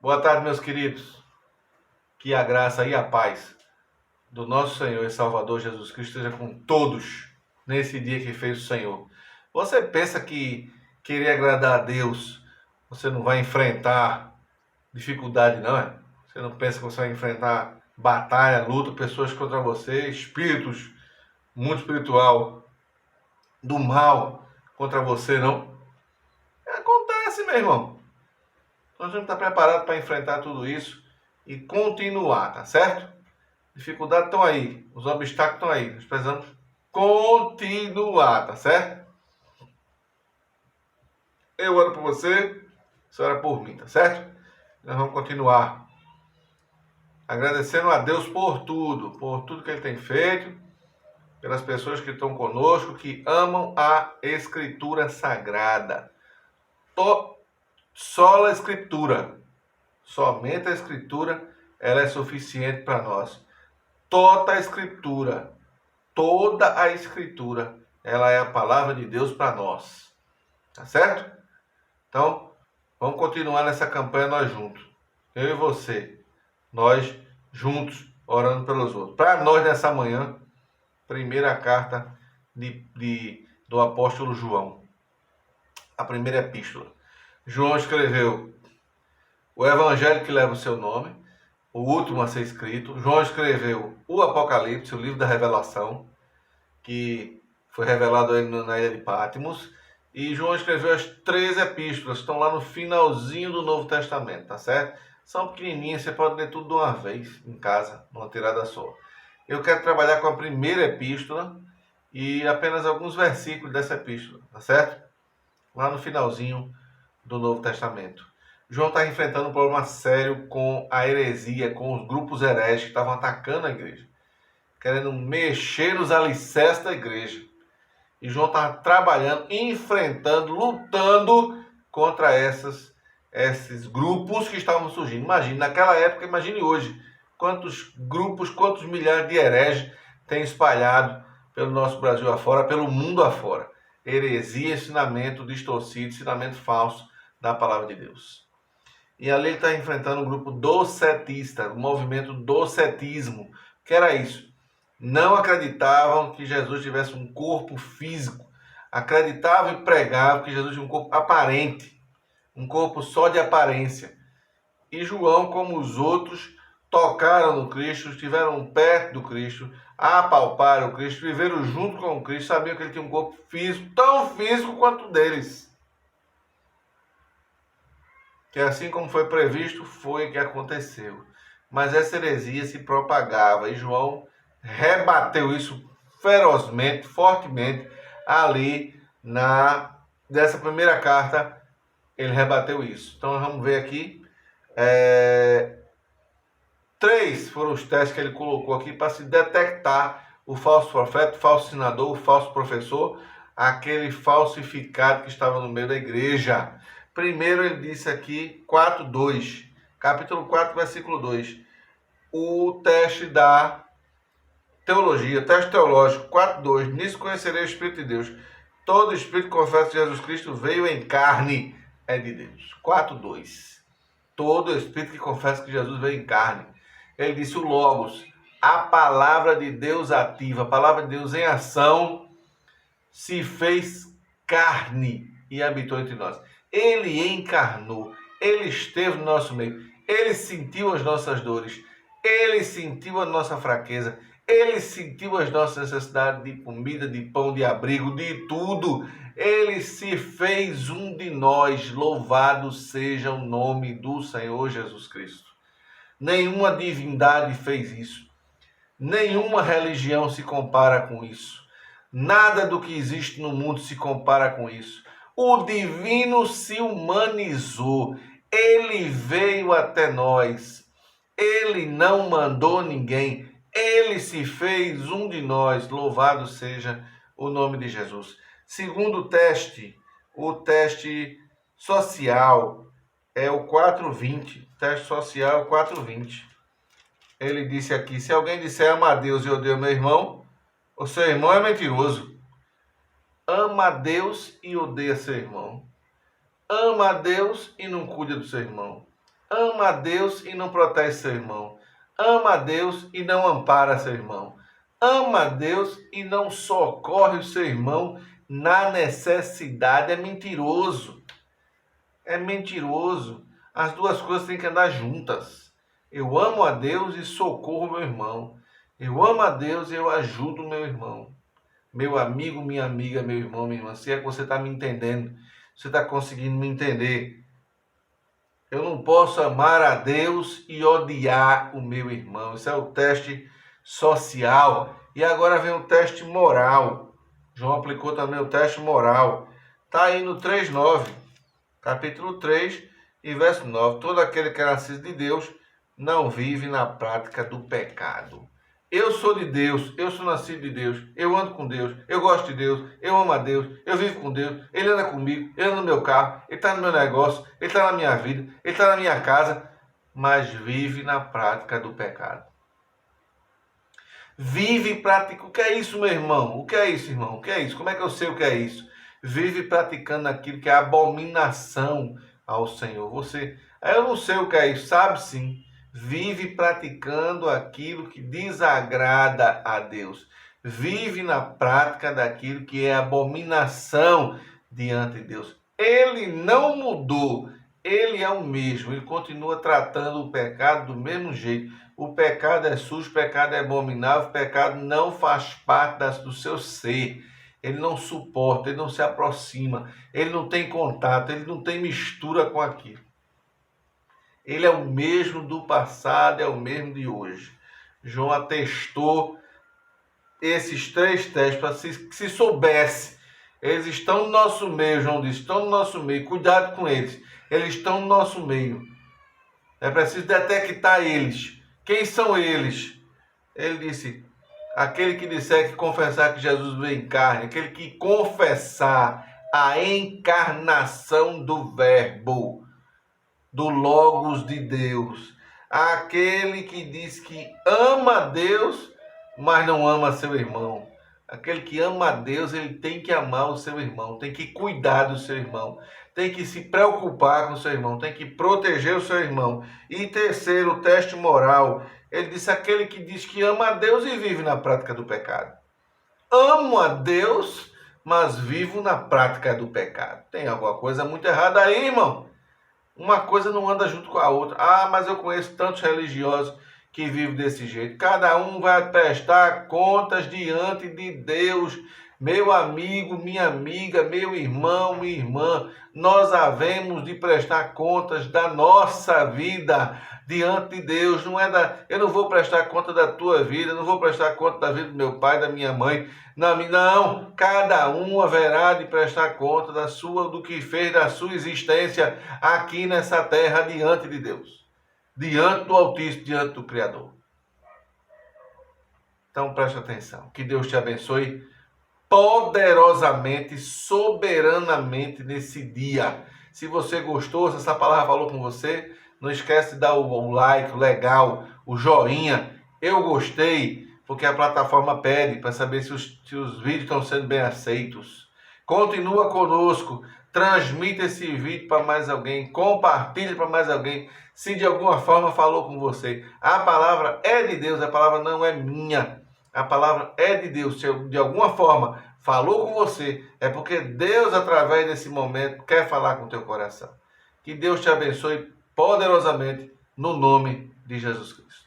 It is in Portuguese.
Boa tarde, meus queridos. Que a graça e a paz do nosso Senhor e Salvador Jesus Cristo esteja com todos nesse dia que fez o Senhor. Você pensa que querer agradar a Deus, você não vai enfrentar dificuldade, não é? Você não pensa que você vai enfrentar batalha, luta, pessoas contra você, espíritos, mundo espiritual do mal contra você, não? Acontece, meu irmão. Nós temos que estar preparados para enfrentar tudo isso e continuar, tá certo? Dificuldades estão aí, os obstáculos estão aí. Nós precisamos continuar, tá certo? Eu oro por você, você ora por mim, tá certo? Nós vamos continuar agradecendo a Deus por tudo que Ele tem feito, pelas pessoas que estão conosco, que amam a Escritura Sagrada. Só a Escritura, somente a Escritura, ela é suficiente para nós. Toda a Escritura, ela é a palavra de Deus para nós. Tá certo? Então, vamos continuar nessa campanha nós juntos. Eu e você. Nós juntos, orando pelos outros. Para nós, nessa manhã, primeira carta do apóstolo João. A primeira epístola. João escreveu o evangelho que leva o seu nome, o último a ser escrito. João escreveu o Apocalipse, o livro da revelação, que foi revelado a ele na ilha de Patmos. E João escreveu as 3 epístolas, estão lá no finalzinho do Novo Testamento, tá certo? São pequenininhas, você pode ler tudo de uma vez, em casa, numa tirada só. Eu quero trabalhar com a primeira epístola e apenas alguns versículos dessa epístola, tá certo? Lá no finalzinho do Novo Testamento. João está enfrentando um problema sério com a heresia, com os grupos hereges que estavam atacando a igreja, querendo mexer nos alicerces da igreja. E João estava trabalhando, enfrentando, lutando contra esses grupos que estavam surgindo. Imagine, naquela época, imagine hoje, quantos grupos, quantos milhares de hereges tem espalhado pelo nosso Brasil afora, pelo mundo afora. Heresia, ensinamento distorcido, ensinamento falso da palavra de Deus. E ali ele está enfrentando um grupo docetista, o movimento docetismo. Que era isso? Não acreditavam que Jesus tivesse um corpo físico. Acreditavam e pregavam que Jesus tinha um corpo aparente, um corpo só de aparência. E João, como os outros, tocaram no Cristo, estiveram perto do Cristo, apalparam o Cristo, viveram junto com o Cristo, sabiam que ele tinha um corpo físico, tão físico quanto o deles. Que assim como foi previsto, foi que aconteceu. Mas essa heresia se propagava e João rebateu isso ferozmente, fortemente, ali nessa primeira carta, ele rebateu isso. Então vamos ver aqui. 3 foram os testes que ele colocou aqui para se detectar o falso profeta, o falso ensinador, o falso professor, aquele falsificado que estava no meio da igreja. Primeiro ele disse aqui, 4:2, capítulo 4, versículo 2, o teste da teologia, teste teológico, 4:2, nisso conhecerei o Espírito de Deus. Todo Espírito confessa que Jesus Cristo veio em carne, é de Deus. 4:2, todo Espírito que confessa que Jesus veio em carne. Ele disse o Logos, a palavra de Deus ativa, a palavra de Deus em ação, se fez carne e habitou entre nós. Ele encarnou, ele esteve no nosso meio, ele sentiu as nossas dores, ele sentiu a nossa fraqueza, ele sentiu as nossas necessidades de comida, de pão, de abrigo, de tudo. Ele se fez um de nós, louvado seja o nome do Senhor Jesus Cristo. Nenhuma divindade fez isso. Nenhuma religião se compara com isso. Nada do que existe no mundo se compara com isso. O divino se humanizou. Ele veio até nós. Ele não mandou ninguém. Ele se fez um de nós. Louvado seja o nome de Jesus. Segundo teste, o teste social é o 4:20. Teste social é o 4:20. Ele disse aqui, se alguém disser ama a Deus e odeia meu irmão, o seu irmão é mentiroso. Ama a Deus e odeia seu irmão. Ama a Deus e não cuida do seu irmão. Ama a Deus e não protege seu irmão. Ama a Deus e não ampara seu irmão. Ama a Deus e não socorre o seu irmão na necessidade. É mentiroso. É mentiroso. As duas coisas têm que andar juntas. Eu amo a Deus e socorro meu irmão. Eu amo a Deus e eu ajudo meu irmão. Meu amigo, minha amiga, meu irmão, minha irmã. Se é que você está me entendendo, você está conseguindo me entender. Eu não posso amar a Deus e odiar o meu irmão. Isso é o teste social. E agora vem o teste moral. João aplicou também o teste moral. Está aí no 3:9. Capítulo 3 e verso 9. Todo aquele que é nascido de Deus não vive na prática do pecado. Eu sou de Deus, eu sou nascido de Deus, eu ando com Deus, eu gosto de Deus, eu amo a Deus, eu vivo com Deus, Ele anda comigo, Ele anda no meu carro, Ele está no meu negócio, Ele está na minha vida, Ele está na minha casa, mas vive na prática do pecado. Vive e pratica. O que é isso, meu irmão? O que é isso, irmão? O que é isso? Como é que eu sei o que é isso? Vive praticando aquilo que é abominação ao Senhor. Eu não sei o que é isso, sabe sim. Vive praticando aquilo que desagrada a Deus. Vive na prática daquilo que é abominação diante de Deus. Ele não mudou. Ele é o mesmo. Ele continua tratando o pecado do mesmo jeito. O pecado é sujo, o pecado é abominável, o pecado não faz parte do seu ser. Ele não suporta, ele não se aproxima, ele não tem contato, ele não tem mistura com aquilo. Ele é o mesmo do passado, é o mesmo de hoje. João atestou esses 3 testes para se soubesse. Eles estão no nosso meio, João disse, estão no nosso meio, cuidado com eles. Eles estão no nosso meio. É preciso detectar eles. Quem são eles? Ele disse, aquele que disser que confessar que Jesus veio em carne, aquele que confessar a encarnação do Verbo, do Logos de Deus, aquele que diz que ama a Deus, mas não ama seu irmão. Aquele que ama a Deus, ele tem que amar o seu irmão, tem que cuidar do seu irmão, tem que se preocupar com o seu irmão, tem que proteger o seu irmão. E terceiro, o teste moral. Ele disse, aquele que diz que ama a Deus e vive na prática do pecado. Amo a Deus, mas vivo na prática do pecado. Tem alguma coisa muito errada aí, irmão? Uma coisa não anda junto com a outra. Ah, mas eu conheço tantos religiosos que vivem desse jeito. Cada um vai prestar contas diante de Deus. Meu amigo, minha amiga, meu irmão, minha irmã, nós havemos de prestar contas da nossa vida diante de Deus. Eu não vou prestar conta da tua vida, eu não vou prestar conta da vida do meu pai, da minha mãe. Não, cada um haverá de prestar conta do que fez da sua existência aqui nessa terra diante de Deus, diante do Altíssimo, diante do Criador. Então preste atenção, que Deus te abençoe poderosamente, soberanamente nesse dia. Se você gostou, se essa palavra falou com você, não esquece de dar o like, o legal, o joinha, eu gostei, porque a plataforma pede para saber se os vídeos estão sendo bem aceitos. Continua conosco, transmita esse vídeo para mais alguém, compartilhe para mais alguém, se de alguma forma falou com você. A palavra é de Deus, a palavra não é minha. A palavra é de Deus. Se de alguma forma falou com você, é porque Deus, através desse momento, quer falar com o teu coração. Que Deus te abençoe poderosamente no nome de Jesus Cristo.